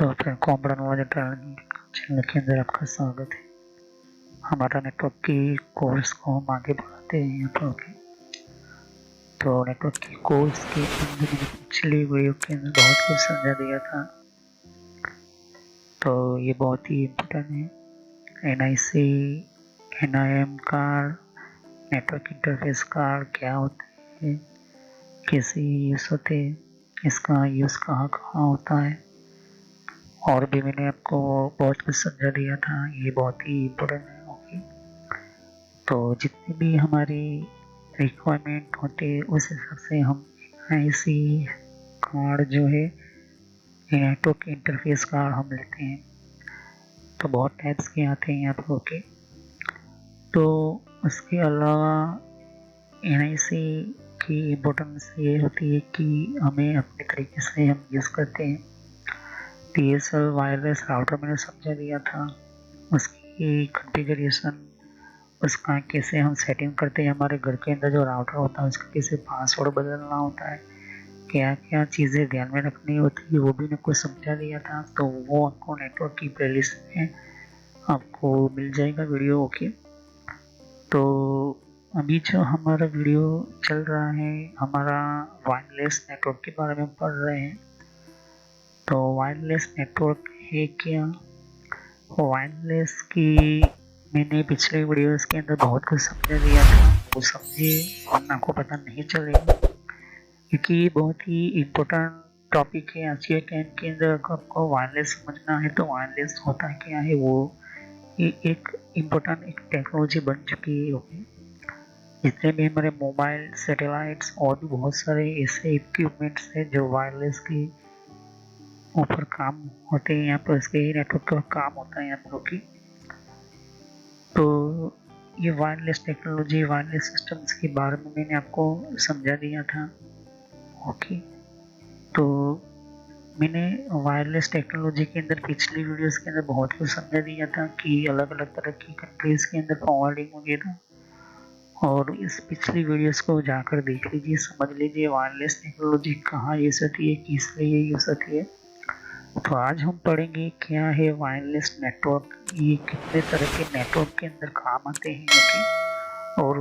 तो फिर computer knowledge channel के अंदर आपका स्वागत है। हमारा नेटवर्क की कोर्स को हम आगे बढ़ाते हैं यहाँ पर। ओके, तो नेटवर्क की कोर्स के अंदर मैंने पिछली वीडियो के अंदर बहुत कुछ समझा दिया था, तो ये बहुत ही इम्पोर्टेंट है। NIC NIM card, network interface card क्या होते हैं, कैसे यूज़ होते हैं, इसका यूज़ कहाँ कहाँ होता है, और भी मैंने आपको बहुत कुछ समझा दिया था। ये बहुत ही इम्पोर्टेंट है। ओके, तो जितनी भी हमारी रिक्वायरमेंट होते हैं उस हिसाब से हम IC कार्ड जो है, नेटवर्क इंटरफेस कार्ड हम लेते हैं। तो बहुत टाइप्स के आते हैं यहाँ पर। ओके, तो उसके अलावा NIC की इम्पोर्टेंस ये होती है कि हमें अपने तरीके से हम यूज़ करते हैं। DSL वायरलेस राउटर मैंने समझा दिया था, उसकी कॉन्फ़िगरेशन, उसका कैसे हम सेटिंग करते हैं। हमारे घर के अंदर जो राउटर होता है उसका कैसे पासवर्ड बदलना होता है, क्या क्या चीज़ें ध्यान में रखनी होती है, वो भी मैंने कुछ समझा दिया था। तो वो आपको नेटवर्क की प्लेलिस्ट में आपको मिल जाएगा वीडियो। ओके, तो अभी जो हमारा वीडियो चल रहा है, हमारा वायरलेस नेटवर्क के बारे में पढ़ रहे हैं। तो वायरलेस नेटवर्क है क्या? वायरलेस की मैंने पिछले वीडियोस के अंदर बहुत कुछ समझा दिया था, वो समझे वरना आपको पता नहीं चलेगा, क्योंकि ये बहुत ही इम्पोर्टेंट टॉपिक है आज के टाइम के अंदर। अगर आपको वायरलेस समझना है तो वायरलेस होता क्या है, वो ये एक इम्पोर्टेंट एक टेक्नोलॉजी बन चुकी है। ओके, जितने भी हमारे मोबाइल, सैटेलाइट्स और भी बहुत सारे ऐसे इक्विपमेंट्स हैं जो वायरलेस के ऊपर काम होते हैं, यहाँ पर इसके नेटवर्क का काम होता है यहाँ पर। ओके, तो ये वायरलेस टेक्नोलॉजी, वायरलेस सिस्टम्स के बारे में मैंने आपको समझा दिया था। ओके, तो मैंने वायरलेस टेक्नोलॉजी के अंदर पिछली वीडियोस के अंदर बहुत कुछ समझा दिया था कि अलग अलग तरह की कंट्रीज़ के अंदर फॉरवर्डिंग वगैरह, और इस पिछली वीडियोस को जाकर देख लीजिए, समझ लीजिए वायरलेस टेक्नोलॉजी कहाँ यूज़ होती है, किस लिए यूज़ होती है। तो आज हम पढ़ेंगे क्या है वायरलेस नेटवर्क, ये कितने तरह के नेटवर्क के अंदर काम आते हैं। ओके, और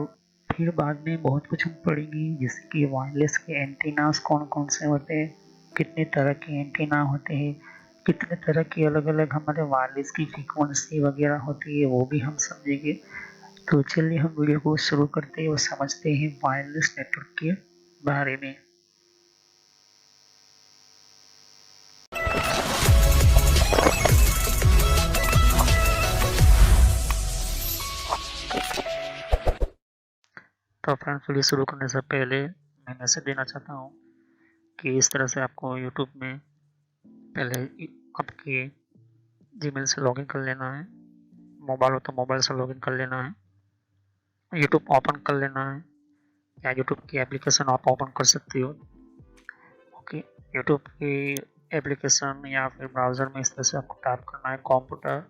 फिर बाद में बहुत कुछ हम पढ़ेंगे, जैसे कि वायरलेस के एंटीनास कौन कौन से होते हैं, कितने तरह के एंटीना होते हैं, कितने तरह की अलग अलग हमारे वायरलेस की फ्रीक्वेंसी वगैरह होती है, वो भी हम समझेंगे। तो चलिए हम वीडियो को शुरू करते हैं और समझते हैं वायरलेस नेटवर्क के बारे में। तो फ्रेंड्स, वीडियो शुरू करने से पहले मैं मैसेज देना चाहता हूँ कि इस तरह से आपको यूट्यूब में पहले आपके जीमेल से लॉगिन कर लेना है। मोबाइल हो तो मोबाइल से लॉगिन कर लेना है, यूट्यूब ओपन कर लेना है, या यूट्यूब की एप्लीकेशन आप ओपन कर सकते हो। ओके, यूट्यूब की एप्लीकेशन या फिर ब्राउज़र में इस तरह से आपको टाइप करना है कंप्यूटर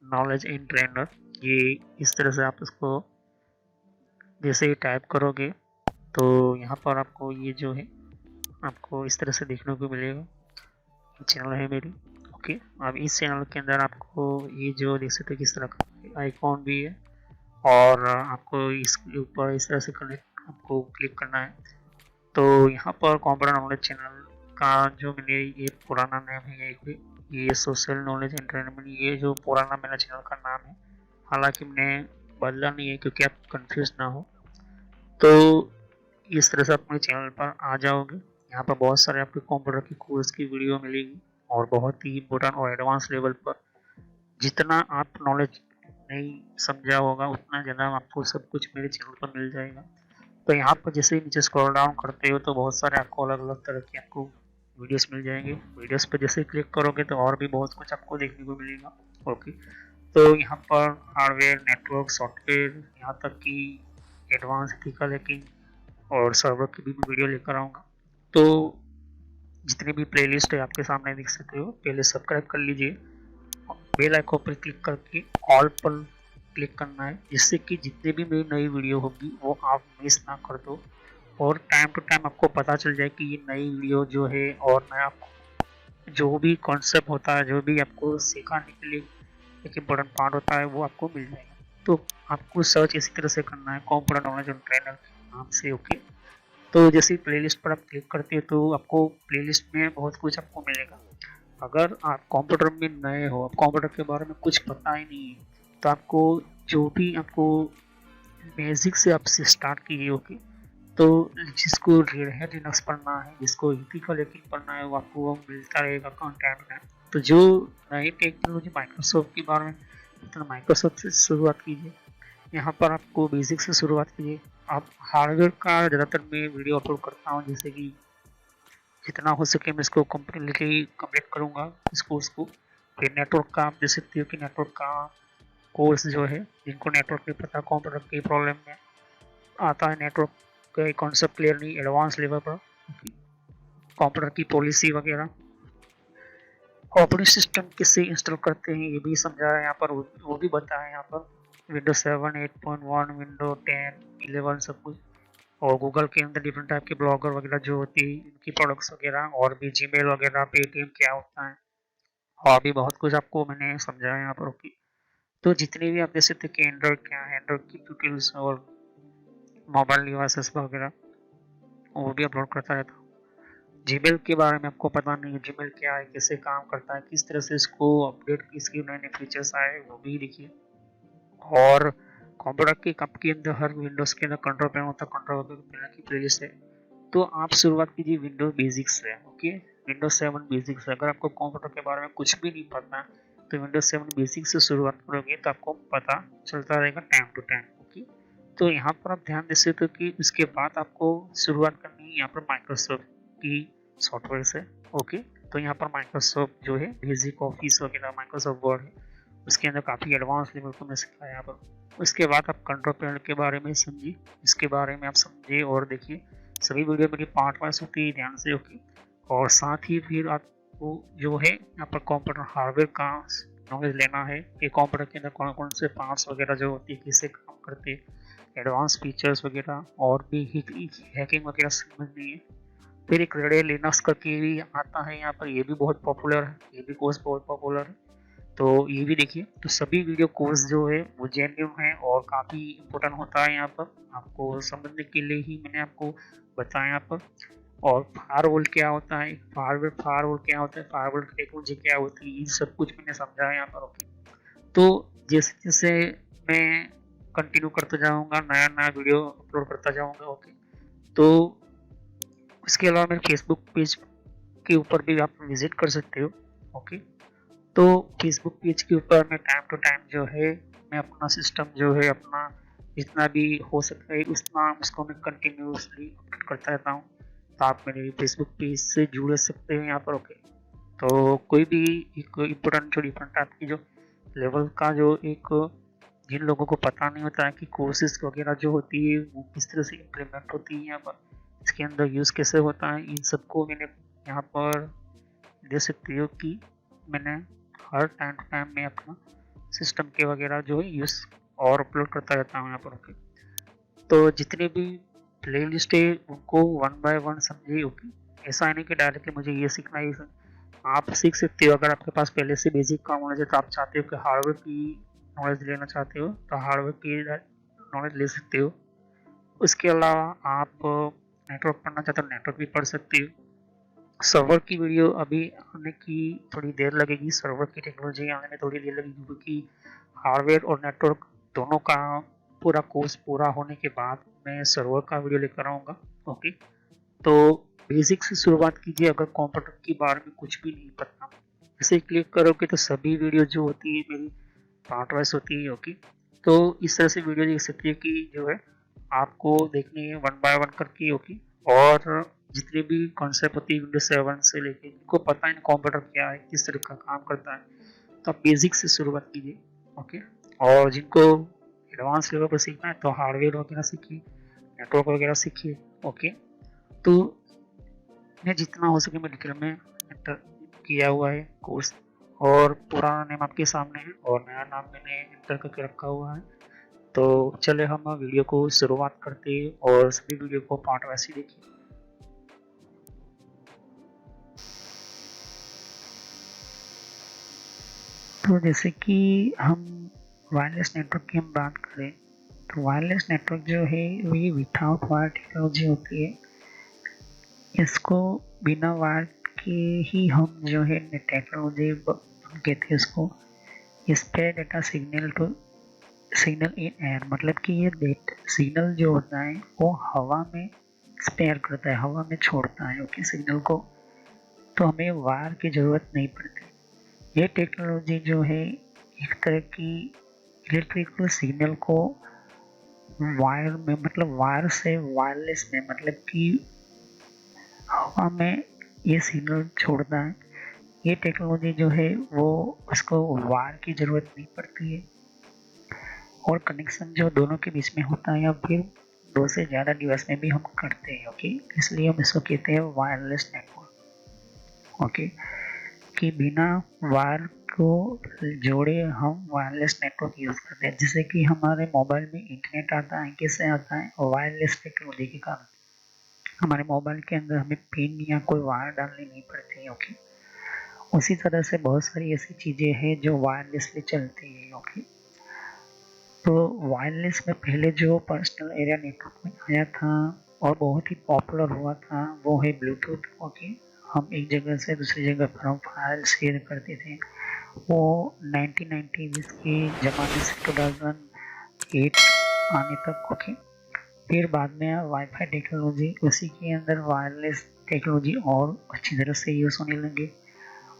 नॉलेज इन ट्रेनर। ये इस तरह से आप इसको जैसे ही टाइप करोगे तो यहाँ पर आपको ये जो है आपको इस तरह से देखने को मिलेगा, चैनल है मेरी। ओके, अब इस चैनल के अंदर आपको ये जो देख सकते हो किस तरह का आइकॉन भी है, और आपको इसके ऊपर इस तरह से कनेक्ट आपको क्लिक करना है। तो यहाँ पर कंप्यूटर नॉलेज चैनल का जो मैंने ये पुराना नाम है, ये सोशल नॉलेज एंटरटेनमेंट, ये जो पुराना मेरा चैनल का नाम है, हालांकि मैंने बदला नहीं है क्योंकि आप कंफ्यूज ना हो। तो इस तरह से आप अपने चैनल पर आ जाओगे, यहाँ पर बहुत सारे आपके कंप्यूटर की कोर्स की वीडियो मिलेगी, और बहुत ही इम्पोर्टेंट और एडवांस लेवल पर जितना आप नॉलेज नहीं समझा होगा उतना ज़्यादा आपको सब कुछ मेरे चैनल पर मिल जाएगा। तो यहाँ पर जैसे ही नीचे स्क्रॉल डाउन करते हो तो बहुत सारे आपको अलग अलग तरह की आपको वीडियोस मिल जाएंगे। वीडियोस पर जैसे क्लिक करोगे तो और भी बहुत कुछ आपको देखने को मिलेगा। ओके, तो यहाँ पर हार्डवेयर, नेटवर्क, सॉफ्टवेयर, यहाँ तक कि एडवांस एथिकल हैकिंग और सर्वर की भी मैं वीडियो लेकर आऊँगा। तो जितनी भी प्लेलिस्ट है आपके सामने देख सकते हो, पहले सब्सक्राइब कर लीजिए, बेल आइकन पर क्लिक करके ऑल पर क्लिक करना है, जिससे कि जितने भी मेरी नई वीडियो होगी वो आप मिस ना कर दो, और टाइम टू टाइम आपको पता चल जाए कि ये नई वीडियो जो है और नया जो भी कॉन्सेप्ट होता है, जो भी आपको सिखाने के लिए एक इम्पोर्टेंट पार्ट होता है, वो आपको मिल जाएगा। तो आपको सर्च इसी तरह से करना है, कंप्यूटर नॉलेज ऑन ट्रेनर नाम से। ओके, तो जैसे प्लेलिस्ट पर आप क्लिक करते हो तो आपको प्लेलिस्ट में बहुत कुछ आपको मिलेगा। अगर आप कंप्यूटर में नए हो, आप कंप्यूटर के बारे में कुछ पता ही नहीं है, तो आपको जो भी आपको बेसिक से आपसे स्टार्ट कीजिए। ओके, तो जिसको रेड हैट लिनक्स पढ़ना है, जिसको इथिकल हैकिंग पढ़ना है, वो आपको वो मिलता रहेगा कंटेंट में। तो जो नई टेक्नोलॉजी माइक्रोसॉफ्ट के बारे में, तो माइक्रोसॉफ्ट से शुरुआत कीजिए। यहाँ पर आपको बेसिक से शुरुआत कीजिए। आप हार्डवेयर का ज़्यादातर मैं वीडियो अपलोड करता हूँ, जैसे कि जितना हो सके मैं इसको कम्प्लीटली कंप्लीट करूँगा इस कोर्स को। फिर नेटवर्क का आप देख सकते हो कि नेटवर्क का कोर्स जो है, जिनको नेटवर्क नहीं पता, कंप्यूटर की प्रॉब्लम में आता है, नेटवर्क का कॉन्सेप्ट क्लियर नहीं, एडवांस लेवल पर कंप्यूटर की पॉलिसी वगैरह, ऑपरेटिंग सिस्टम किससे इंस्टॉल करते हैं ये भी समझाया यहाँ पर, वो भी बताया यहाँ पर। विंडोज 7, 8.1, विंडो 10, 11 सब कुछ। और गूगल के अंदर डिफरेंट टाइप के ब्लॉगर वगैरह जो होती है, इनकी प्रोडक्ट्स वगैरह, और भी जीमेल वगैरह, पेटीएम क्या होता है, और भी बहुत कुछ आपको मैंने समझाया यहाँ पर। ओके, तो जितने भी आप देख सकते हैं कि एंड्रॉइड क्या है, एंड्रॉइड की ट्यूटोरियल्स और मोबाइल डिवाइसेस वगैरह, वो भी अपलोड करता रहता हूँ। जीमेल के बारे में आपको पता नहीं है, जीमेल क्या है, कैसे काम करता है, किस तरह से इसको अपडेट, इसके नए नए फीचर्स आए, वो भी देखिए। और कंप्यूटर के कप के अंदर हर विंडोज के अंदर कंट्रोल पैनल होता है, कंट्रोल पैनल की प्लेलिस्ट है। तो आप शुरुआत कीजिए विंडोज बेसिक्स से। ओके, विंडोज 7 बेसिक्स से। अगर आपको कंप्यूटर के बारे में कुछ भी नहीं पता तो विंडोज 7 बेसिक्स से शुरुआत करोगे तो आपको पता चलता रहेगा टाइम टू टाइम। ओके, तो यहाँ पर आप ध्यान दे सकते हो कि उसके बाद आपको शुरुआत करनी है यहाँ पर माइक्रोसॉफ्ट की सॉफ्टवेयर से। ओके, तो यहाँ पर माइक्रोसॉफ्ट जो है बेसिक ऑफिस वगैरह, माइक्रोसॉफ्ट वर्ड है, उसके अंदर काफ़ी एडवांस लेवल को मैं सिखाया यहाँ पर। उसके बाद आप कंट्रोल पैनल के बारे में समझिए, इसके बारे में आप समझिए और देखिए। सभी वीडियो मेरी पार्ट वाइज होती है, ध्यान से। ओके, और साथ ही फिर आपको जो है यहाँ पर कंप्यूटर हार्डवेयर का नॉलेज लेना है कि कंप्यूटर के अंदर कौन कौन से पार्ट्स वगैरह जो होती है, कैसे काम करते हैं, एडवांस फीचर्स वगैरह, और भी हैकिंग वगैरह समझनी है। फिर एक रेड लिनक्स करके भी आता है यहाँ पर, ये भी बहुत पॉपुलर है, ये भी कोर्स बहुत पॉपुलर है, तो ये भी देखिए। तो सभी वीडियो कोर्स जो है वो जेन्युइन है और काफ़ी इम्पोर्टेंट होता है यहाँ पर, आपको समझने के लिए ही मैंने आपको बताया यहाँ पर। और फायरवॉल क्या होता है, फायरवॉल क्या होता है, फायरवॉल टेक्नोलॉजी क्या होती है, ये सब कुछ मैंने समझाया यहाँ पर। ओके, तो जैसे जैसे मैं कंटिन्यू करता जाऊँगा, नया नया वीडियो अपलोड करता जाऊँगा। ओके, तो इसके अलावा मेरे फेसबुक पेज के ऊपर भी आप विजिट कर सकते हो। ओके, तो फेसबुक पेज के ऊपर मैं टाइम टू टाइम जो है, मैं अपना सिस्टम जो है अपना जितना भी हो सकता है उतना उसको मैं कंटिन्यूसली अपडेट करता रहता हूँ। तो आप मेरे फेसबुक पेज से जुड़ सकते हैं यहाँ पर। ओके, तो कोई भी एक इम्पोर्टेंट जो डिफरेंट टाइप की जो लेवल का जो एक, जिन लोगों को पता नहीं होता है कि कोर्सेज वगैरह जो होती है वो किस तरह से इम्प्लीमेंट होती है यहाँ पर, इसके अंदर यूज़ कैसे होता है, इन सबको मैंने यहाँ पर दे सकती हो कि मैंने हर टाइम टू टाइम में अपना सिस्टम के वगैरह जो है यूज़ और अपलोड करता रहता हूँ यहाँ पर। ओके, तो जितने भी प्ले लिस्ट है उनको वन बाय वन समझिए। ओके, ऐसा नहीं कि डायरेक्टली मुझे ये सीखना है, आप सीख सकते हो। अगर आपके पास पहले से बेसिक का नॉलेज है तो आप चाहते हो कि हार्डवेयर की नॉलेज लेना चाहते हो तो हार्डवेयर की नॉलेज ले सकते हो। उसके अलावा आप नेटवर्क पढ़ना चाहते हो, नेटवर्क भी पढ़ सकते हो। सर्वर की वीडियो अभी आने की थोड़ी देर लगेगी, सर्वर की टेक्नोलॉजी आने में थोड़ी देर लगेगी, क्योंकि हार्डवेयर और नेटवर्क दोनों का पूरा कोर्स पूरा होने के बाद मैं सर्वर का वीडियो लेकर आऊँगा। ओके, तो बेसिक से शुरुआत कीजिए। अगर कंप्यूटर के बारे में कुछ भी नहीं पता, इसे क्लिक करोगे तो सभी वीडियो जो होती है मेरी पार्ट वाइज होती है। ओके, तो इस तरह से वीडियो देख सकती है कि जो है आपको देखनी है वन बाय वन करके। ओके, और जितने भी कॉन्सेप्ट होती है विंडोज 7 से लेके, जिनको पता है कंप्यूटर क्या है, किस तरह का काम करता है, तो आप बेसिक से शुरुआत कीजिए। ओके, और जिनको एडवांस लेवल पर सीखना है तो हार्डवेयर वगैरह सीखिए, नेटवर्क वगैरह सीखिए। ओके, तो मैं जितना हो सके मैं डिटेल में एंटर किया हुआ है कोर्स, और पुराना नेम आपके सामने है और नया नाम मैंने एंटर करके रखा हुआ है। तो चले हम वीडियो को शुरुआत करते हैं और सभी वीडियो को पार्ट वाइज ही देखिए। तो जैसे कि हम वायरलेस नेटवर्क की हम बात करें, तो वायरलेस नेटवर्क जो है ये विथआउट वायर टेक्नोलॉजी होती है। इसको बिना वायर के ही हम जो है टेक्नोलॉजी हम कहते हैं इसको spread data signal to signal in air, मतलब कि ये सिग्नल जो होता है वो हवा में स्पेयर करता है, हवा में छोड़ता है ओके सिग्नल को, तो हमें वायर की ज़रूरत नहीं पड़ती। ये टेक्नोलॉजी जो है एक तरह की इलेक्ट्रिकल सिग्नल को वायर में, मतलब वायर से वायरलेस में, मतलब कि हवा में ये सिग्नल छोड़ता है। ये टेक्नोलॉजी जो है वो उसको वायर की ज़रूरत नहीं पड़ती है, और कनेक्शन जो दोनों के बीच में होता है या फिर दो से ज़्यादा डिवाइस में भी हम करते हैं ओके, इसलिए हम इसको कहते हैं वायरलेस नेटवर्क ओके, कि बिना वायर को जोड़े हम वायरलेस नेटवर्क यूज़ करते हैं। जैसे कि हमारे मोबाइल में इंटरनेट आता है, कैसे आता है? वायरलेस टेक्नोलॉजी के कारण। हमारे मोबाइल के अंदर हमें पिन या कोई वायर डालनी नहीं पड़ती है ओके। उसी तरह से बहुत सारी ऐसी चीज़ें हैं जो वायरलेसली चलती है ओके। तो वायरलेस में पहले जो पर्सनल एरिया नेटवर्क में आया था और बहुत ही पॉपुलर हुआ था वो है ब्लूटूथ ओके। हम एक जगह से दूसरी जगह पर हम फाइल शेयर करते थे, वो 1990 के ज़माने से 2008 आने तक ओके। फिर बाद में वाईफाई टेक्नोलॉजी, उसी के अंदर वायरलेस टेक्नोलॉजी और अच्छी तरह से यूज़ होने लगे,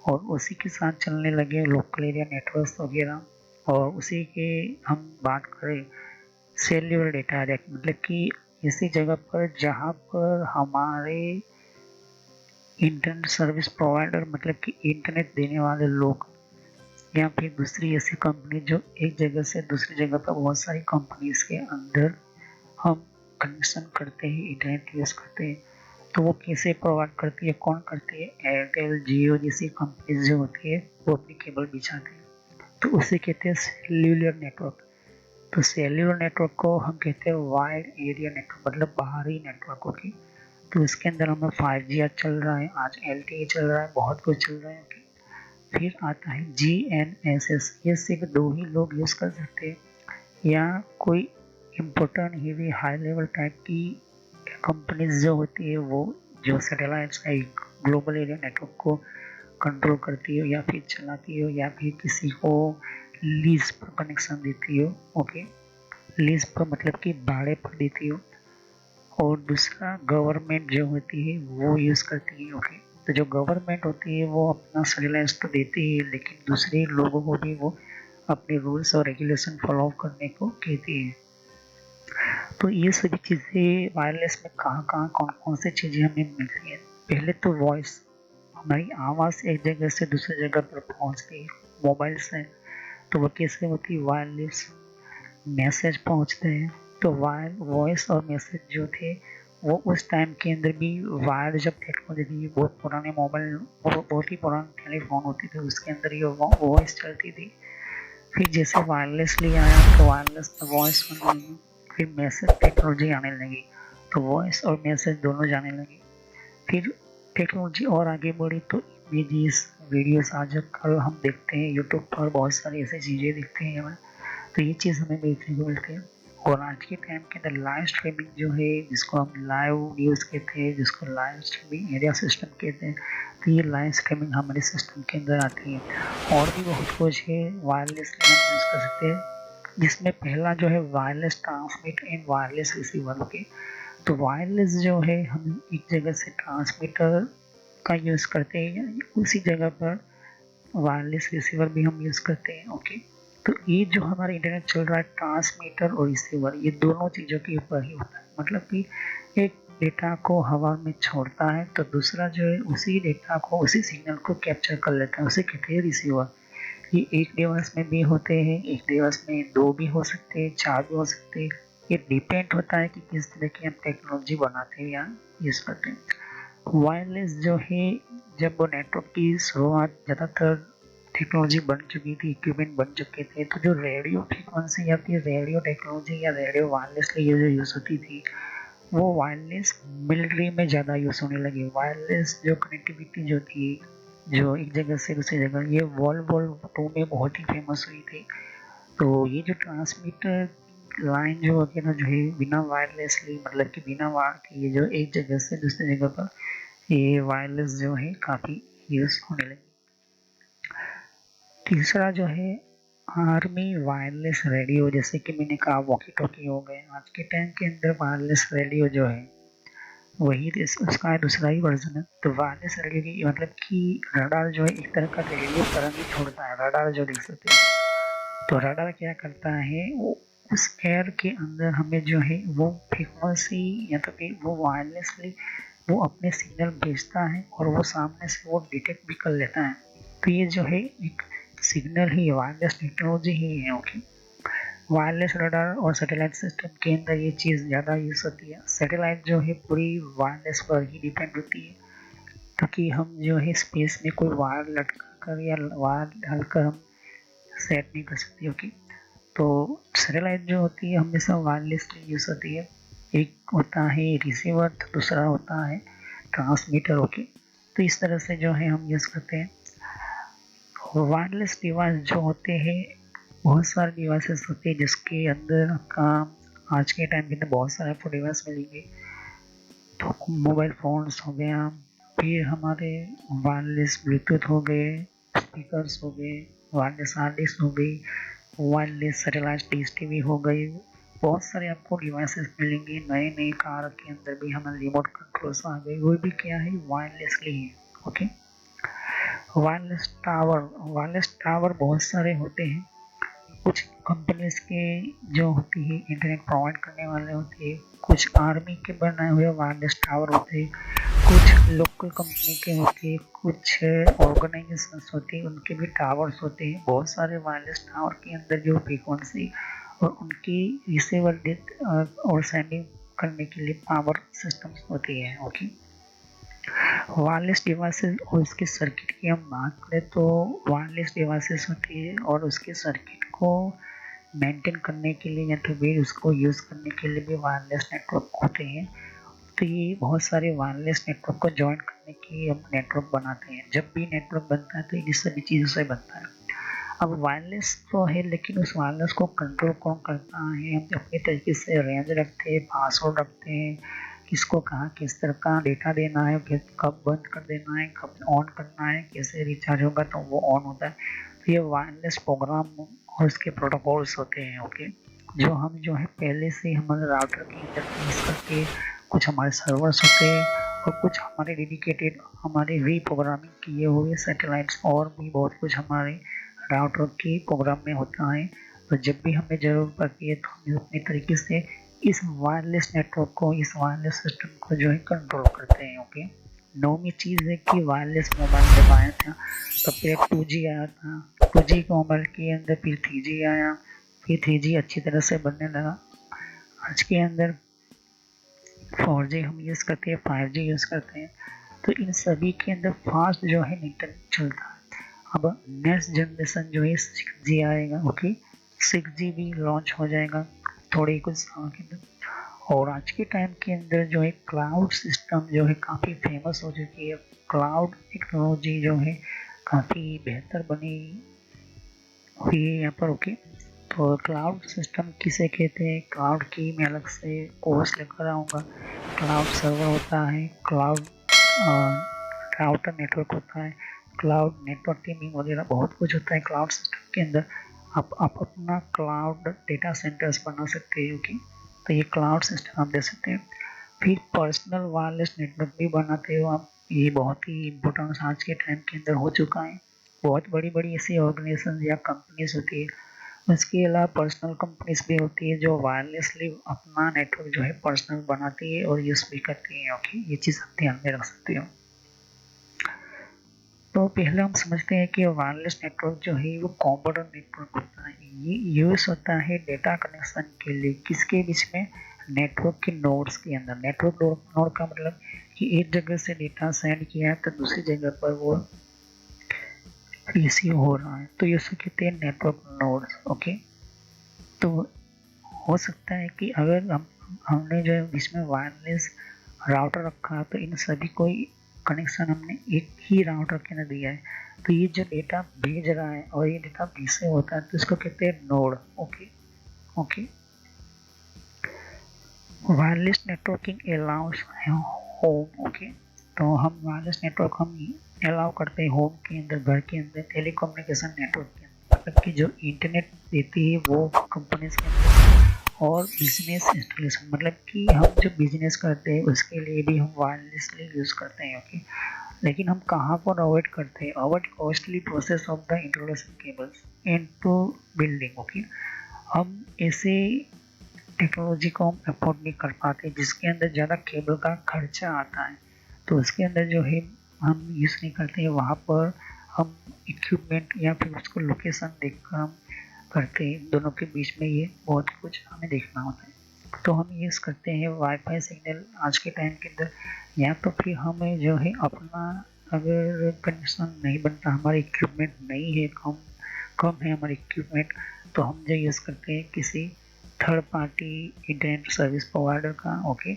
और उसी के साथ चलने लगे लोकल एरिया नेटवर्क्स वगैरह। और उसी के हम बात करें सेल्युलर डेटा रैक, मतलब कि इसी जगह पर जहाँ पर हमारे इंटरनेट सर्विस प्रोवाइडर, मतलब कि इंटरनेट देने वाले लोग या फिर दूसरी ऐसी कंपनी जो एक जगह से दूसरी जगह पर, बहुत सारी कंपनीज के अंदर हम कनेक्शन करते हैं, इंटरनेट यूज़ करते हैं। तो वो कैसे प्रोवाइड करती है, कौन करती है? एयरटेल, जियो जैसी कंपनीज जो होती है वो अपनी केबल बिछाती है, तो उसे कहते हैं सेल्युलर नेटवर्क। तो सेल्युलर नेटवर्क को हम कहते हैं वाइड एरिया नेटवर्क, मतलब बाहरी नेटवर्क होगी। तो इसके अंदर हमें 5G आज चल रहा है, आज LTE चल रहा है, बहुत कुछ चल रहा है ओके। फिर आता है GNSS, ये सिर्फ दो ही लोग यूज़ कर सकते हैं, या कोई important heavy high level type की कंपनीज जो होती है वो जो सैटेलाइट्स का ग्लोबल एरिया नेटवर्क को कंट्रोल करती हो या फिर चलाती हो या फिर किसी को लीज पर कनेक्शन देती हो ओके। लीज पर मतलब कि भाड़े पर देती हो। और दूसरा गवर्नमेंट जो होती है वो यूज़ करती है ओके। तो जो गवर्नमेंट होती है वो अपना सैटेलाइट्स तो देती है, लेकिन दूसरे लोगों को भी वो अपने रूल्स और रेगुलेशन फॉलो करने को कहती है। तो ये सभी चीज़ें वायरलेस में कहाँ कौन कौन सी चीज़ें हमें मिलती हैं? पहले तो वॉइस, हमारी आवाज़ एक जगह से दूसरी जगह पर पहुँचती है मोबाइल से, तो वो कैसे होती है? वायरलेस। मैसेज पहुँचते हैं, तो वायर वॉइस और मैसेज जो थे वो उस टाइम के अंदर भी वायर जब टेक्नोलॉजी थी, बहुत पुराने मोबाइल, बहुत ही पुराने टेलीफोन होते थे, उसके अंदर ये वॉइस चलती थी। फिर जैसे वायरलेसली आया तो वायरलेस में वॉइस होने लगी, फिर मैसेज टेक्नोलॉजी आने लगी, तो वॉइस और मैसेज दोनों जाने लगे। फिर टेक्नोलॉजी और आगे बढ़ी तो इमेजेस, वीडियोस, आज कल हम देखते हैं यूट्यूब पर बहुत सारी ऐसी चीज़ें दिखती हैं हमें, तो ये चीज़ हमें देखने को मिलती है। और आज के टाइम के अंदर लाइव स्ट्रीमिंग जो है, जिसको हम लाइव न्यूज़ कहते हैं, जिसको लाइव स्ट्रीमिंग एरिया सिस्टम कहते हैं, तो ये लाइव स्ट्रीमिंग हमारे सिस्टम के अंदर आती है। और भी बहुत कुछ है वायरलेसली हम यूज़ कर सकते हैं, जिसमें पहला जो है wireless transmit and wireless receiver okay. तो वायरलेस जो है हम एक जगह से ट्रांसमीटर का यूज़ करते हैं, या उसी जगह पर वायरलेस रिसीवर भी हम यूज़ करते हैं ओके। तो ये जो हमारा इंटरनेट चल रहा है, ट्रांसमीटर और रिसीवर, ये दोनों चीज़ों के ऊपर ही होता है। मतलब कि एक डेटा को हवा में छोड़ता है, तो दूसरा जो है उसी डेटा को, उसी सिग्नल को कैप्चर कर लेता है, उसे कहते हैं रिसीवर। ये एक डिवाइस में भी होते हैं, एक डिवाइस में दो भी हो सकते हैं, चार भी हो सकते हैं। ये डिपेंड होता है कि किस तरह की हम टेक्नोलॉजी बनाते हैं या यूज़ करते हैं। वायरलेस जो है, जब वो नेटवर्क की शुरुआत, ज़्यादातर टेक्नोलॉजी बन चुकी थी, इक्विपमेंट बन चुके थे, तो जो रेडियो फ्रीक्वेंसी या फिर रेडियो टेक्नोलॉजी या रेडियो वायरलेसली जो यूज़ होती थी, वो वायरलेस मिलिट्री में ज़्यादा यूज़ होने लगी। वायरलेस जो कनेक्टिविटी जो थी जो एक जगह से दूसरी जगह, ये वर्ल्ड वॉर 2 में बहुत ही फेमस हुई थी। तो ये जो ट्रांसमीटर लाइन जो वगैरह जो है बिना वायरलेसली, मतलब कि बिना वायर के, ये जो एक जगह से दूसरी जगह पर ये वायरलेस जो है काफ़ी यूज़ होने लगी। तीसरा जो है आर्मी वायरलेस रेडियो, जैसे कि मैंने कहा वॉकी टॉकी हो गए। आज के टाइम के अंदर वायरलेस रेडियो जो है वही उसका दूसरा ही वर्जन है। तो वायरलेस रेडियो की मतलब कि रडार जो है एक तरह का रेडियो तरंग ही छोड़ता है, रडार जो देख सकते हैं। तो रडार क्या करता है, वो उस एयर के अंदर हमें जो है वो फ्रीक्वेंसी या तो फिर वो वायरलेसली वो अपने सिग्नल भेजता है और वो सामने से वो डिटेक्ट भी कर लेता है। तो ये जो है एक सिग्नल ही वायरलेस टेक्नोलॉजी ही है। ओके, वायरलेस रडार और सैटेलाइट सिस्टम के अंदर ये चीज़ ज़्यादा यूज़ होती है। सैटेलाइट जो है पूरी वायरलेस पर ही डिपेंड होती है, क्योंकि हम जो है स्पेस में कोई वायर लटका कर या वायर डालकर हम सेट नहीं कर सकते। ओके, तो सैटेलाइट जो होती है हमेशा वायरलेसली यूज़ होती है। एक होता है रिसीवर, तो दूसरा होता है ट्रांसमीटर। ओके, तो इस तरह से जो है हम यूज़ करते हैं। वायरलेस डिवाइस जो होते हैं, बहुत सारे डिवाइसेस होते हैं जिसके अंदर आपका आज के टाइम के अंदर बहुत सारे आपको डिवाइस मिलेंगे। तो मोबाइल फ़ोन्स हो गया, फिर हमारे वायरलेस ब्लूटूथ हो गए, स्पीकर्स हो गए, वायरलेस हार्ड डिस्क हो गई, वायरलेस सैटेलाइट डिश टीवी हो गई। बहुत सारे आपको डिवाइसेस मिलेंगे। नए नए कार के अंदर भी हमारे रिमोट कंट्रोल्स आ गए, वो भी क्या है, वायरलेसली है। ओके, वायरलेस टावर बहुत सारे होते हैं। कुछ कंपनीज के जो होती है इंटरनेट प्रोवाइड करने वाले होते हैं, कुछ आर्मी के बनाए हुए वायरलेस टावर होते हैं, कुछ लोकल कंपनी के होते हैं, कुछ ऑर्गेनाइजेशंस होती हैं उनके भी टावर्स होते हैं। बहुत सारे वायरलेस टावर के अंदर जो फ्रीक्वेंसी और उनकी रिसीवर डेट और सेंडिंग करने के लिए पावर सिस्टम्स होती है। ओके, वायरलेस डिवाइसेस और उसके सर्किट की हम बात करें तो वायरलेस डिवाइसेस होती है और उसके सर्किट को मेंटेन करने के लिए या तो फिर उसको यूज़ करने के लिए भी वायरलेस नेटवर्क होते हैं। तो ये बहुत सारे वायरलेस नेटवर्क को जॉइन करने के हम नेटवर्क बनाते हैं। जब भी नेटवर्क बनता है तो इन सभी चीज़ों से बनता है। अब वायरलेस तो है, लेकिन उस वायरलेस को कंट्रोल कौन करता है? हम अपने तरीके से रेंज रखते हैं, पासवर्ड रखते हैं, किसको कहाँ किस तरह का डेटा देना है, कब बंद कर देना है, कब ऑन करना है, कैसे रिचार्ज होगा तो वो ऑन होता है। तो ये वायरलेस प्रोग्राम और उसके प्रोटोकॉल्स होते हैं। ओके, जो हम जो है पहले से हमारे राउटर के अंदर यूज़ करके, कुछ हमारे सर्वर्स होते हैं और कुछ हमारे डेडिकेटेड हमारे रीप्रोग्रामिंग किए हुए सैटेलाइट्स और भी बहुत कुछ हमारे राउटर के प्रोग्राम में होता है। तो जब भी हमें ज़रूरत पड़ती है तो हम अपने तरीके से इस वायरलेस नेटवर्क को, इस वायरलेस सिस्टम को जो है कंट्रोल करते हैं। ओके, नौवीं चीज़ है कि वायरलेस मोबाइल जब आया था तब फिर 2G आया था। 2G के मोबाइल के अंदर फिर 3G आया, फिर 3G अच्छी तरह से बनने लगा। आज के अंदर 4G हम यूज़ करते हैं, 5G यूज़ करते हैं। तो इन सभी के अंदर फास्ट जो है इंटरनेट चलता है। अब नेक्स्ट जनरेशन जो है 6G आएगा। ओके, 6G भी लॉन्च हो जाएगा थोड़े कुछ सालों के अंदर। और आज के टाइम के अंदर जो है क्लाउड सिस्टम जो है काफ़ी फेमस हो चुकी है। क्लाउड टेक्नोलॉजी जो है काफ़ी बेहतर बनी हुई है यहाँ पर। ओके, तो क्लाउड सिस्टम किसे कहते हैं, क्लाउड की मैं अलग से कोर्स लेकर आऊँगा। क्लाउड सर्वर होता है, क्लाउड राउटर नेटवर्क होता है, क्लाउड नेटवर्क टीमिंग वगैरह बहुत कुछ होता है क्लाउड सिस्टम के अंदर। आप अपना क्लाउड डेटा सेंटर्स बना सकते हो। कि तो ये क्लाउड सिस्टम आप दे सकते हैं। फिर पर्सनल वायरलेस नेटवर्क भी बनाते हो आप। ये बहुत ही इम्पोर्टेंट आज के टाइम के अंदर हो चुका है। बहुत बड़ी बड़ी ऐसी ऑर्गेनाइजेशन या कंपनीज होती है, उसके अलावा पर्सनल कंपनीज भी होती है जो वायरलेसली अपना नेटवर्क जो है पर्सनल बनाती है और यूज़ भी करती है। ओके, ये चीज़ आप ध्यान में रख सकते हो। तो पहले हम समझते हैं कि वायरलेस नेटवर्क जो है वो कॉम्पोनेंट नेटवर्क होता है। ये यूज़ होता है डेटा कनेक्शन के लिए, किसके बीच में, नेटवर्क के नोड्स के अंदर। नेटवर्क नोड का मतलब कि एक जगह से डेटा सेंड किया है तो दूसरी जगह पर वो रिसीव हो रहा है, तो ये उसे कहते हैं नेटवर्क नोड्स। ओके, तो हो सकता है कि अगर हमने जो है इसमें वायरलेस राउटर रखा है तो इन सभी को कनेक्शन हमने एक ही राउटर के अंदर दिया है, तो ये जो डेटा भेज रहा है और ये डेटा रिसीव होता है तो इसको कहते हैं node. Okay. Wireless networking allow us home. Okay, तो हम वायरलेस नेटवर्क हम अलाउ करते हैं होम के अंदर, घर के अंदर, टेलीकम्युनिकेशन नेटवर्क के अंदर, मतलब कि जो इंटरनेट देती है वो कंपनीज के अंदर, और बिजनेस इंस्टॉलेशन मतलब कि हम जो बिजनेस करते हैं उसके लिए भी हम वायरलेसली यूज़ करते हैं। ओके, लेकिन हम कहाँ पर अवॉइड करते हैं? Avoid costly process of the installation cables into building. Okay, हम ऐसे टेक्नोलॉजी को हम अफोर्ड नहीं कर पाते जिसके अंदर ज़्यादा केबल का खर्चा आता है, तो उसके अंदर जो है हम यूज़ नहीं करते हैं। वहाँ पर हम इक्विपमेंट या फिर उसको लोकेशन देखकर हम करते हैं। दोनों के बीच में ये बहुत कुछ हमें देखना होता है, तो हम यूज़ करते हैं वाईफाई सिग्नल आज के टाइम के अंदर। या तो फिर हमें जो है अपना, अगर कनेक्शन नहीं बनता, हमारे इक्विपमेंट नहीं है, कम है हमारे इक्विपमेंट, तो हम जो यूज़ करते हैं किसी third party internet service provider का। ओके,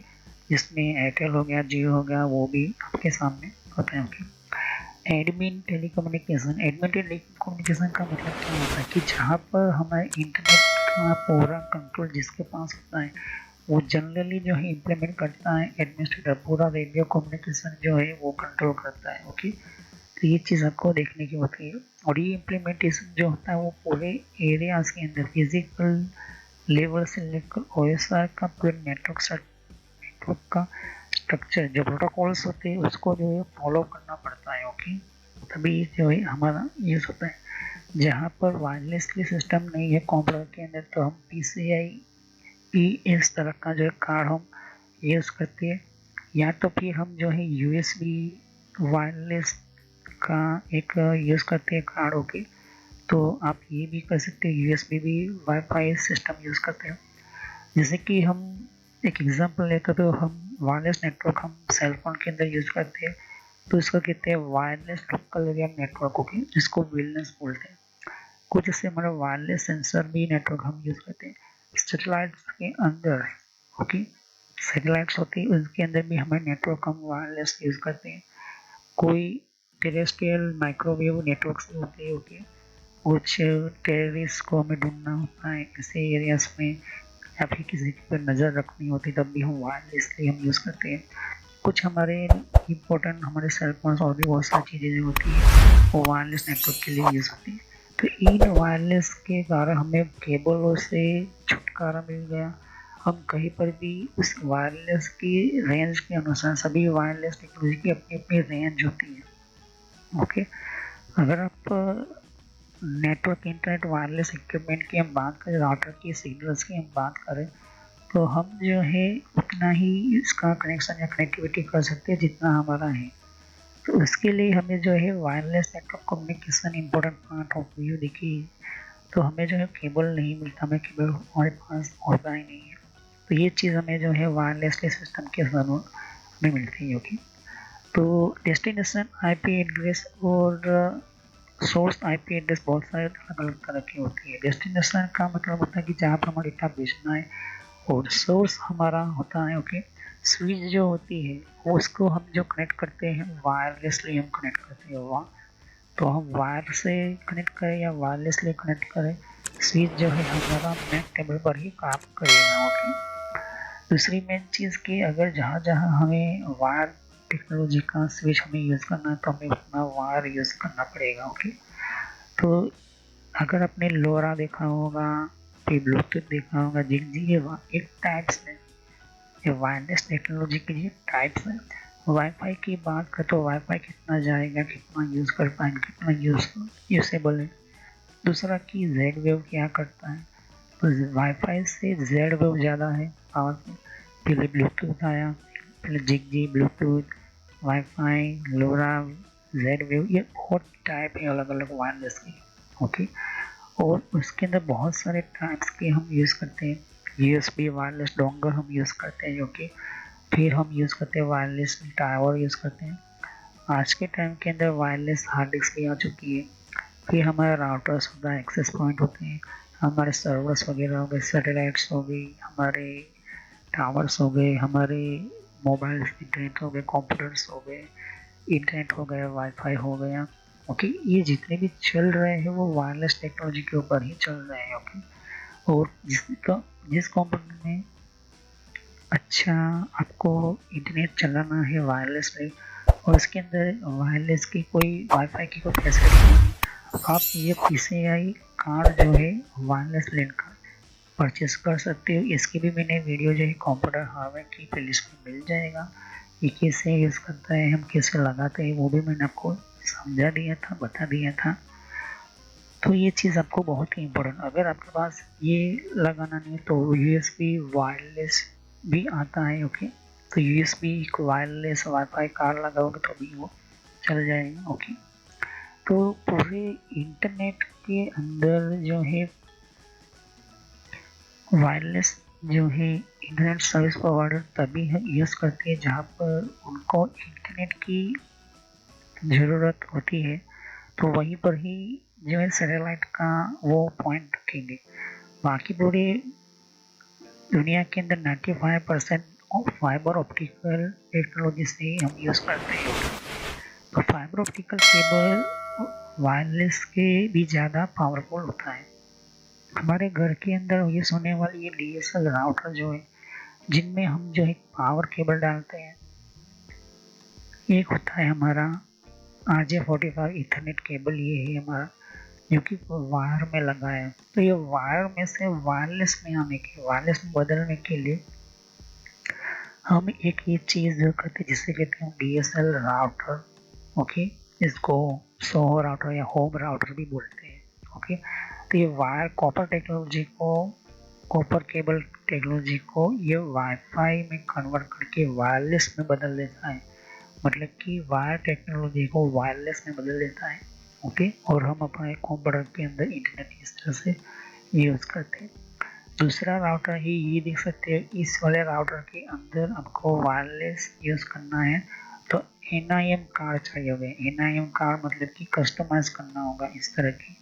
जिसमें एयरटेल हो गया, जियो हो गया, वो भी आपके सामने होता है। ओके, एडमिन टेलीकम्युनिकेशन का मतलब क्या होता है कि जहाँ पर हमारे इंटरनेट का पूरा कंट्रोल जिसके पास होता है वो जनरली जो है इम्प्लीमेंट करता है एडमिनिस्ट्रेटर, पूरा रेडियो कम्युनिकेशन जो है वो कंट्रोल करता है। ओके, तो ये चीज़ आपको देखने की होती है। और ये इम्प्लीमेंटेशन जो होता है वो पूरे एरियाज के अंदर फिजिकल लेवल से लेकर ओएसआर का पूरे नेटवर्क का स्ट्रक्चर, जो प्रोटोकॉल्स होते हैं उसको जो है फॉलो करना पड़ता है। ओके, तभी जो है हमारा यूज़ होता है। जहाँ पर वायरलेसली सिस्टम नहीं है कंप्यूटर के अंदर, तो हम PCI इस तरह का जो है कार्ड हम यूज़ करते हैं, या तो फिर हम जो है USB वायरलेस का एक यूज़ करते हैं कार्ड। ओके, तो आप ये भी कर सकते हैं, USB भी वाईफाई सिस्टम यूज़ करते हैं। जैसे कि हम एक एग्जांपल लेकर, तो हम वायरलेस नेटवर्क हम सेल फोन के अंदर यूज़ करते हैं, तो इसको कहते हैं wireless local area network. Okay, जिसको विलनेस बोलते हैं। कुछ ऐसे हमारे वायरलेस सेंसर भी नेटवर्क हम यूज़ करते हैं सैटेलाइट्स के अंदर। ओके, सैटेलाइट्स होती है उसके अंदर भी हमारे नेटवर्क हम वायरलेस यूज़ करते हैं। कोई टेरेस्ट्रियल माइक्रोवेव नेटवर्क भी होते हैं। ओके, कुछ टेररिस्ट को हमें ढूंढना होता है ऐसे एरियाज में, या फिर किसी पर नज़र रखनी होती तब भी हम वायरलेसली हम यूज़ करते हैं। कुछ हमारे इम्पोर्टेंट हमारे सेल फोन और भी बहुत सारी चीज़ें जो होती है वो वायरलेस नेटवर्क के लिए यूज़ होती है। तो इन वायरलेस के कारण हमें केबलों से छुटकारा मिल गया। हम कहीं पर भी उस वायरलेस की रेंज के अनुसार, सभी वायरलेस टेक्नोलॉजी की अपनी अपनी रेंज होती है। ओके, अगर आप नेटवर्क इंटरनेट वायरलेस इक्विपमेंट की हम बात करें, राउटर की सिग्नल्स की हम बात करें, तो हम जो है उतना ही इसका कनेक्शन या कनेक्टिविटी कर सकते हैं जितना हमारा है। तो उसके लिए हमें जो है wireless network communication important part of view देखिए, तो हमें जो है केबल नहीं मिलता, हमें केबल हमारे पास होता ही नहीं है, तो ये चीज़ हमें जो है वायरलेसली सिस्टम के जरूर हमें मिलती है। ओके, तो डेस्टिनेशन IP एड्रेस और सोर्स IP एड्रेस बहुत सारे अलग अलग तरह की होती है। डेस्टिनेशन का मतलब होता है कि जहाँ पर हमारा डेटा भेजना है, और सोर्स हमारा होता है। ओके, स्विच जो होती है वो उसको हम जो कनेक्ट करते हैं वायरलेसली हम कनेक्ट करते हैं वहाँ, तो हम वायर से कनेक्ट करें या वायरलेसली कनेक्ट करें, स्विच जो है हमारा मेन टेबल पर ही काम करेगा। ओके, दूसरी मेन चीज़ कि अगर जहाँ जहाँ हमें वायर टेक्नोलॉजी का स्विच हमें यूज़ करना है तो हमें उतना वायर यूज़ करना पड़ेगा। ओके, तो अगर आपने लोरा देखा होगा, फिर ब्लूटूथ देखा होगा, जिग ये एक टाइप्स है, ये वायरलेस टेक्नोलॉजी के लिए टाइप्स है। वाईफाई की बात करें तो वाईफाई कितना जाएगा, कितना यूज़ कर पाएंगे, कितना यूसेबल है। दूसरा कि जेड वेव क्या करता है, तो वाईफाई से जेड वेव ज़्यादा है पावरफुल। पहले ब्लूटूथ आया, पहले जिग ब्लूटूथ, वाईफाई, लोरा, जेड वेव, ये बहुत टाइप है अलग अलग वायरलेस के। ओके, और उसके अंदर बहुत सारे टाइप्स के हम यूज़ करते हैं। USB वायरलेस डोंगर हम यूज़ करते हैं। ओके, फिर हम यूज़ करते हैं वायरलेस टावर यूज़ करते हैं। आज के टाइम के अंदर वायरलेस हार्ड डिस्क भी आ चुकी है। फिर हमारे राउटर्स होता है, एक्सेस पॉइंट होते हैं, हमारे सर्वर्स वगैरह हो गए, सैटेलाइट्स हो गई, हमारे टावर्स हो गए, हमारे मोबाइल इंटरनेट हो गए, कंप्यूटर्स हो गए, इंटरनेट हो गया, वाईफाई हो गया, ओके, ये जितने भी चल रहे हैं वो वायरलेस टेक्नोलॉजी के ऊपर ही चल रहे हैं, ओके। और जिस कंपनी में अच्छा आपको इंटरनेट चलाना है वायरलेसली और उसके अंदर वायरलेस की कोई वाईफाई की कोई फैसिलिटी नहीं है, आप ये PCI कार्ड जो है वायरलेस लैन का परचेस कर सकते हो। इसकी भी मैंने वीडियो जो है कंप्यूटर हार्डवेयर की प्लेलिस्ट में मिल जाएगा। ये कैसे यूज़ करता है, हम कैसे लगाते हैं, वो भी मैंने आपको समझा दिया था, बता दिया था। तो ये चीज़ आपको बहुत ही इम्पोर्टेंट, अगर आपके पास ये लगाना नहीं तो USB वायरलेस भी आता है, ओके। तो USB वायरलेस वाईफाई कार्ड लगाओगे तो भी वो चल जाएगा, ओके। तो पूरे इंटरनेट के अंदर जो है वायरलेस जो है इंटरनेट सर्विस प्रोवाइडर तभी यूज़ करते हैं जहाँ पर उनको इंटरनेट की ज़रूरत होती है, तो वहीं पर ही जो है सैटेलाइट का वो पॉइंट रखेंगे। बाकी पूरी दुनिया के अंदर 95% फाइबर ऑप्टिकल टेक्नोलॉजी से हम यूज़ करते हैं। तो फाइबर ऑप्टिकल केबल वायरलेस के भी ज़्यादा पावरफुल होता है। हमारे घर के अंदर यूज़ होने वाली ये DSL राउटर जो है, जिनमें हम जो है पावर केबल डालते हैं, एक होता है हमारा RJ45 इथरनेट केबल, ये है हमारा जो कि वायर में लगा है। तो ये वायर में से वायरलेस में आने के, वायरलेस में बदलने के लिए हम एक ये चीज़ करते हैं जिसे कहते हैं DSL राउटर, ओके। इसको सोहो राउटर या होम राउटर भी बोलते हैं, ओके। तो ये वायर कॉपर टेक्नोलॉजी को, कॉपर केबल टेक्नोलॉजी को ये वाईफाई में कन्वर्ट करके वायरलेस में बदल देता है, मतलब कि वायर टेक्नोलॉजी को वायरलेस में बदल देता है, ओके। और हम अपने कंप्यूटर के अंदर इंटरनेट इस तरह से यूज़ करते हैं। दूसरा राउटर ही ये देख सकते हैं, इस वाले राउटर के अंदर आपको वायरलेस यूज़ करना है तो NIM कार्ड चाहिए होगा। NIM कार्ड मतलब कि कस्टमाइज करना होगा इस तरह की।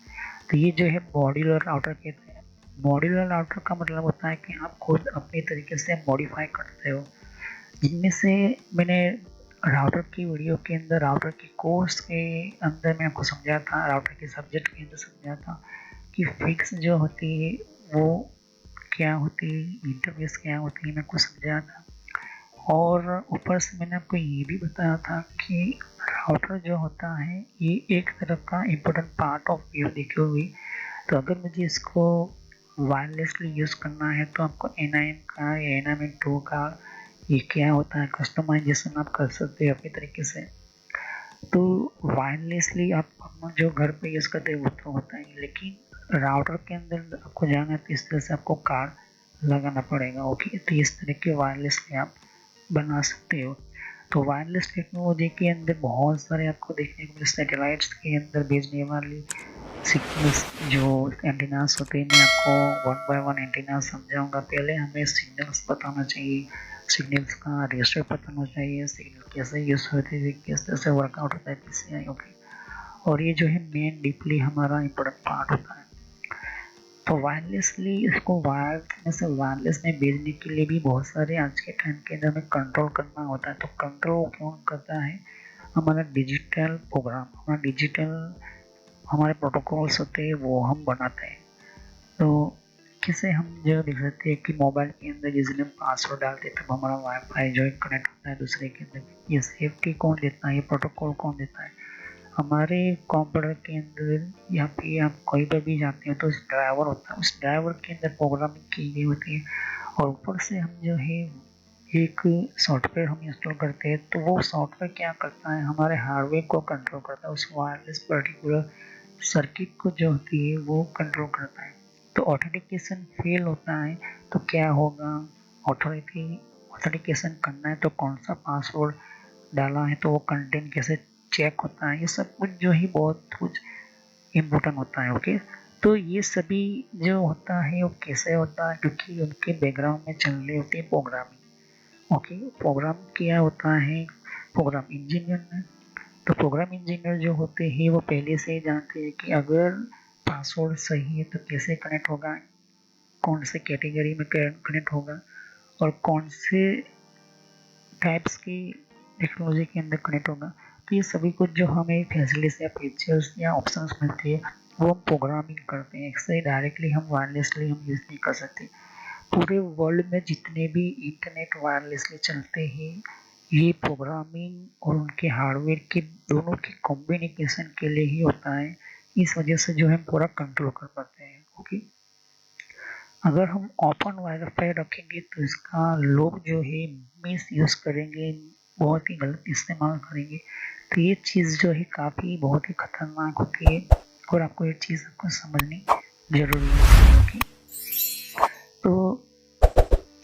तो ये जो है मॉड्यूलर राउटर कहते हैं। मॉड्यूलर राउटर का मतलब होता है कि आप खुद अपने तरीके से मॉडिफाई करते हो। जिनमें से मैंने राउटर की वीडियो के अंदर, राउटर की कोर्स के अंदर मैं आपको समझा था, राउटर के सब्जेक्ट के अंदर समझा था कि फिक्स जो होती है वो क्या होती है, इंटरफेस क्या होती है, मैं आपको समझा था। और ऊपर से मैंने आपको ये भी बताया था कि राउटर जो होता है ये एक तरफ का इम्पोर्टेंट पार्ट ऑफ व्यू देखी हुई। तो अगर मुझे इसको वायरलेसली यूज़ करना है तो आपको NIM का या NIM2 का ये क्या होता है कस्टमाइजेशन आप कर सकते हैं अपने तरीके से। तो वायरलेसली आप अपना जो घर पे यूज़ करते हैं वो तो होता है, लेकिन राउटर के अंदर आपको जाना है तो इस तरह से आपको कार्ड लगाना पड़ेगा, ओके। तो इस तरह के वायरलेसली आप बना सकते हो। तो वायरलेस टेक्नोलॉजी के अंदर बहुत सारे आपको देखने को मिले, सैटेलाइट्स के अंदर भेजने वाली सिग्नल्स जो एंटीनास होते हैं, मैं आपको वन बाय वन एंटीनास समझाऊंगा। पहले हमें सिग्नल्स बताना चाहिए, सिग्नल्स का रेशियो बताना चाहिए, सिग्नल कैसे यूज होते हैं, किस तरह से वर्कआउट होता है PCI, ओके। और ये जो है मेन डीपली हमारा इम्पोर्टेंट पार्ट होता है। तो वायरलेसली इसको वायर में से वायरलेस में भेजने के लिए भी बहुत सारे आज के टाइम के अंदर हमें कंट्रोल करना होता है। तो कंट्रोल कौन करता है, हमारा डिजिटल प्रोग्राम, हमारा डिजिटल हमारे प्रोटोकॉल्स होते हैं वो हम बनाते हैं। तो कैसे हम जो देख सकते हैं कि मोबाइल के अंदर जिसने हम पासवर्ड डालते हैं तब हमारा वाईफाई जो है कनेक्ट होता है दूसरे के अंदर, ये सेफ्टी कौन देता है, ये प्रोटोकॉल कौन देता है, हमारे कंप्यूटर के अंदर या फिर आप कहीं पर भी जाते हैं तो उस ड्राइवर होता है, उस ड्राइवर के अंदर प्रोग्रामिंग की गई होती है। और ऊपर से हम जो है एक सॉफ्टवेयर हम इंस्टॉल करते हैं, तो वो सॉफ्टवेयर क्या करता है, हमारे हार्डवेयर को कंट्रोल करता है, उस वायरलेस पर्टिकुलर सर्किट को जो होती है वो कंट्रोल करता है। तो ऑथेंटिकेशन फेल होता है तो क्या होगा, ऑथेंटिकेशन करना है तो कौन सा पासवर्ड डाला है, तो वो कंटेंट कैसे चेक होता है, ये सब कुछ जो है बहुत कुछ इम्पोर्टेंट होता है, ओके। तो ये सभी जो होता है वो कैसे होता है, क्योंकि उनके बैकग्राउंड में चल रही होती है प्रोग्रामिंग, ओके। प्रोग्राम क्या होता है, प्रोग्राम इंजीनियर ने, तो प्रोग्राम इंजीनियर जो होते हैं वो पहले से ही जानते हैं कि अगर पासवर्ड सही है तो कैसे कनेक्ट होगा, कौन से कैटेगरी में कनेक्ट होगा और कौन से टाइप्स की टेक्नोलॉजी के अंदर कनेक्ट होगा। तो ये सभी कुछ जो हमें फैसिलिटीज या फीचर्स या ऑप्शंस मिलती है वो हम प्रोग्रामिंग करते हैं। इससे डायरेक्टली हम वायरलेसली हम यूज़ नहीं कर सकते। पूरे वर्ल्ड में जितने भी इंटरनेट वायरलेसली चलते हैं ये प्रोग्रामिंग और उनके हार्डवेयर के दोनों की कॉम्बिनेशन के लिए ही होता है। इस वजह से जो है पूरा कंट्रोल कर पाते हैं। ओके, अगर हम ओपन वाईफाई रखेंगे तो इसका लोग जो है मिस यूज़ करेंगे, बहुत ही गलत इस्तेमाल करेंगे। तो ये चीज़ जो है काफ़ी बहुत ही खतरनाक होती है और आपको ये चीज़ आपको समझनी जरूरी है। ओके, तो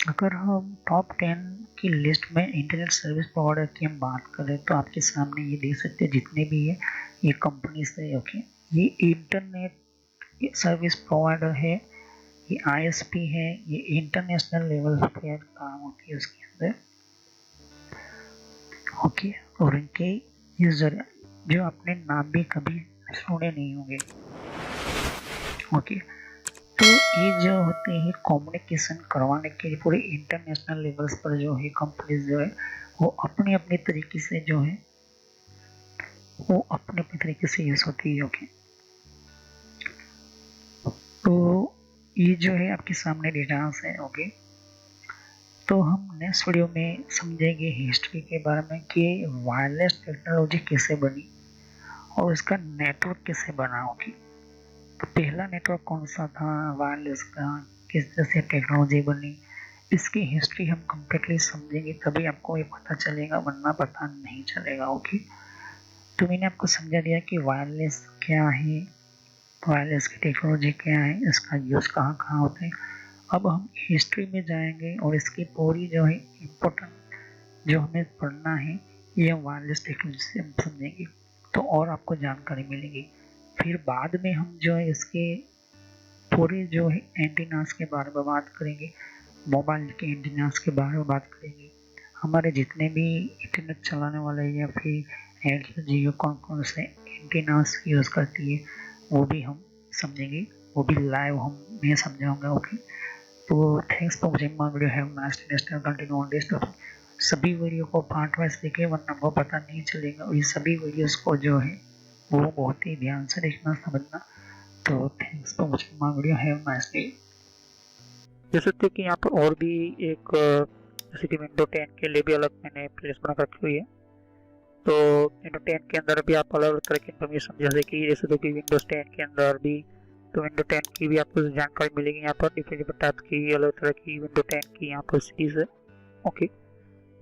अगर हम टॉप 10 की लिस्ट में इंटरनेट सर्विस प्रोवाइडर की हम बात करें तो आपके सामने ये देख सकते हैं जितने भी है ये कंपनीज है। ओके, ये इंटरनेट सर्विस प्रोवाइडर है, ये ISP है, ये इंटरनेशनल लेवल पे काम होती है उसके अंदर। ओके, और इनके यूजर जो आपने नाम भी कभी सुने नहीं होंगे। ओके, तो ये जो होते हैं कम्युनिकेशन करवाने के लिए पूरे इंटरनेशनल लेवल्स पर जो है कंपनीज जो है वो अपने अपने तरीके से जो है वो अपने अपने तरीके से यूज होती है। ओके, तो ये जो है आपके सामने डिटेल्स है। ओके, तो हम नेक्स्ट वीडियो में समझेंगे हिस्ट्री के बारे में कि वायरलेस टेक्नोलॉजी कैसे बनी और उसका नेटवर्क कैसे बना। ओके, तो पहला नेटवर्क कौन सा था वायरलेस का, किस तरह से टेक्नोलॉजी बनी, इसकी हिस्ट्री हम कम्प्लीटली समझेंगे तभी आपको ये पता चलेगा, वरना पता नहीं चलेगा। ओके, तो मैंने आपको समझा दिया कि वायरलेस क्या है, वायरलेस की टेक्नोलॉजी क्या है, इसका यूज़ कहाँ कहाँ होता है। अब हम हिस्ट्री में जाएंगे और इसकी पूरी जो है इम्पोर्टेंट जो हमें पढ़ना है ये हम वायरलेस टेक्नोलॉजी से हम समझेंगे तो और आपको जानकारी मिलेगी। फिर बाद में हम जो है इसके पूरे जो है एंटीनास के बारे में बात करेंगे, मोबाइल के एंटीनास के बारे में बात करेंगे, हमारे जितने भी इंटरनेट चलाने वाले या फिर एयरटेल जियो कौन कौन से एंटीनास यूज़ करती है वो भी हम समझेंगे, वो भी लाइव हम मैं समझाऊंगा। ओके, तो thanks for watching my video, have nice day, next time continue on this topic. सभी वीडियो को पार्ट वाइज देखिए वरना आपको पता नहीं चलेगा और ये सभी वीडियोस को जो है वो बहुत ही ध्यान से देखना समझना। तो thanks for watching my video, have nice day. जैसे कि यहाँ पर और भी एक जैसे कि विंडो 10 के लिए भी अलग मैंने प्लेलिस्ट बना रखी हुई है। तो विंडो 10 के अंदर भी आप अलग तरह की इन्फॉर्मेशन जैसे तो कि विंडोज 10 के अंदर भी तो विंडो 10 की भी आपको जानकारी मिलेगी। यहाँ पर डिफरेंट टाइप की अलग तरह की विंडो 10 की यहाँ पर सीरीज है। ओके,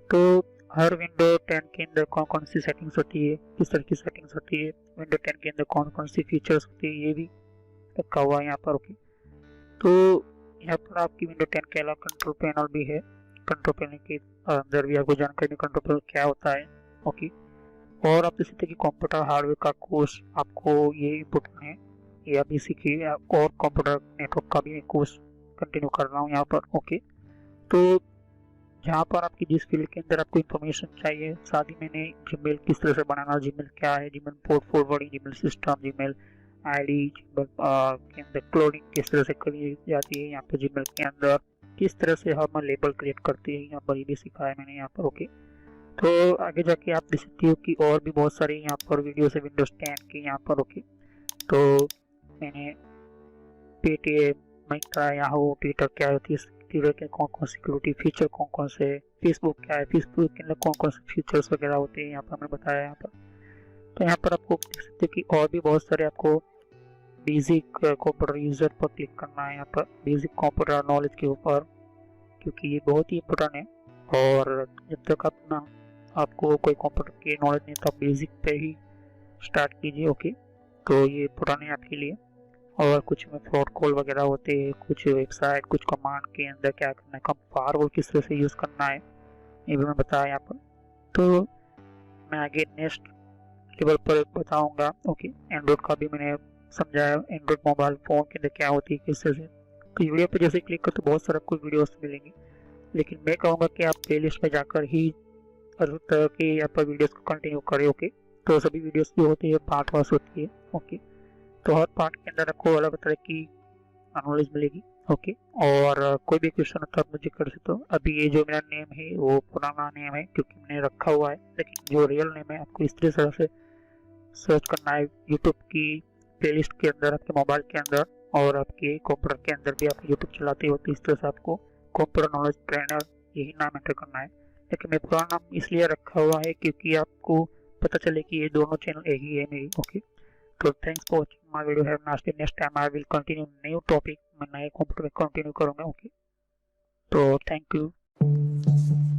तो हर विंडो 10 के अंदर कौन कौन सी सेटिंग्स होती है, किस तरह की सेटिंग्स होती है, विंडो 10 के अंदर कौन कौन सी फीचर्स होती है, ये भी रखा हुआ है यहाँ पर। ओके, तो यहाँ पर आपकी विंडो 10 के अलावा कंट्रोल पैनल भी है। कंट्रोल पैनल के अंदर भी आपको जानकारी कंट्रोल पैनल क्या होता है। ओके, और आप जैसे कि कंप्यूटर हार्डवेयर का कोर्स आपको ये इम्पोर्टेंट है, ये अभी सीखिए और कंप्यूटर नेटवर्क का भी कोर्स कंटिन्यू कर रहा हूँ यहाँ पर। ओके, तो जहाँ पर आपकी जिस फील्ड के अंदर आपको इन्फॉर्मेशन चाहिए, साथ ही मैंने जीमेल किस तरह से बनाना, जीमेल क्या है, Gmail port forwarding, Gmail system, Gmail ID के अंदर क्लोनिंग किस तरह से करी जाती है, यहाँ पर जीमेल के अंदर किस तरह से हम लेबल क्रिएट करते हैं, यहाँ पर ये भी सिखाया मैंने यहाँ पर। ओके, तो आगे जाके आप देख सकते हो कि और भी बहुत सारे यहाँ पर वीडियो है विंडोज 10 के यहाँ पर। ओके, तो मैंने पेटीएम, मिंत्रा, याहू, ट्विटर क्या होती है, ट्विटर के कौन कौन सिक्योरिटी फीचर कौन कौन से, फेसबुक क्या है, फेसबुक के अंदर कौन कौन से फीचर्स वगैरह होते हैं यहाँ पर मैंने बताया यहाँ पर। तो यहाँ पर आपको देख सकते हो कि और भी बहुत सारे आपको बेसिक कंप्यूटर यूजर पर क्लिक करना है यहाँ पर, बेसिक कंप्यूटर नॉलेज के ऊपर, क्योंकि ये बहुत ही इम्पोर्टेंट है। और जब तक अपना आपको कोई कंप्यूटर की नॉलेज नहीं तो आप बेसिक पे ही स्टार्ट कीजिए। ओके, तो ये इम्पोर्टेंट है आपके लिए। और कुछ में फ्रॉड कॉल वगैरह होते हैं, कुछ वेबसाइट, कुछ कमांड के अंदर क्या करना है, कम फायरवॉल किस तरह से यूज़ करना है, ये भी मैं बताया यहाँ पर। तो मैं आगे नेक्स्ट लेवल पर बताऊंगा। ओके, एंड्रॉइड का भी मैंने समझाया, एंड्रॉइड मोबाइल फ़ोन के अंदर क्या होती है किस तरह से। तो वीडियो पर जैसे क्लिक कर तो बहुत सारा कुछ वीडियोस मिलेंगे, लेकिन मैं कहूँगा कि आप प्ले लिस्ट में जाकर ही हर तरह के यहाँ पर वीडियोस को कंटिन्यू करें। ओके, तो सभी वीडियोस की होती है पार्ट वाइज होती है। ओके, तो हर पार्ट के अंदर आपको अलग तरह की नॉलेज मिलेगी। ओके। और कोई भी क्वेश्चन होता है आप मुझे कर सकते हो। अभी ये जो मेरा नेम है वो पुराना नेम है क्योंकि मैंने रखा हुआ है, लेकिन जो रियल नेम है आपको इस तरह से सर्च करना है यूट्यूब की प्लेलिस्ट के अंदर, आपके मोबाइल के अंदर, और आपके कंप्यूटर के अंदर भी आप यूट्यूब चलाते हो तो इस तरह से आपको कंप्यूटर नॉलेज ट्रेनर यही नाम एंटर करना है। लेकिन मैं पुराना नाम इसलिए रखा हुआ है क्योंकि आपको पता चले कि ये दोनों चैनल एक ही है मेरी। ओके, तो thanks for watching my video. Have a nice day. Next time I will continue new topic, मैं नए कंप्यूटर में कंटिन्यू करूंगा। ओके, तो थैंक यू।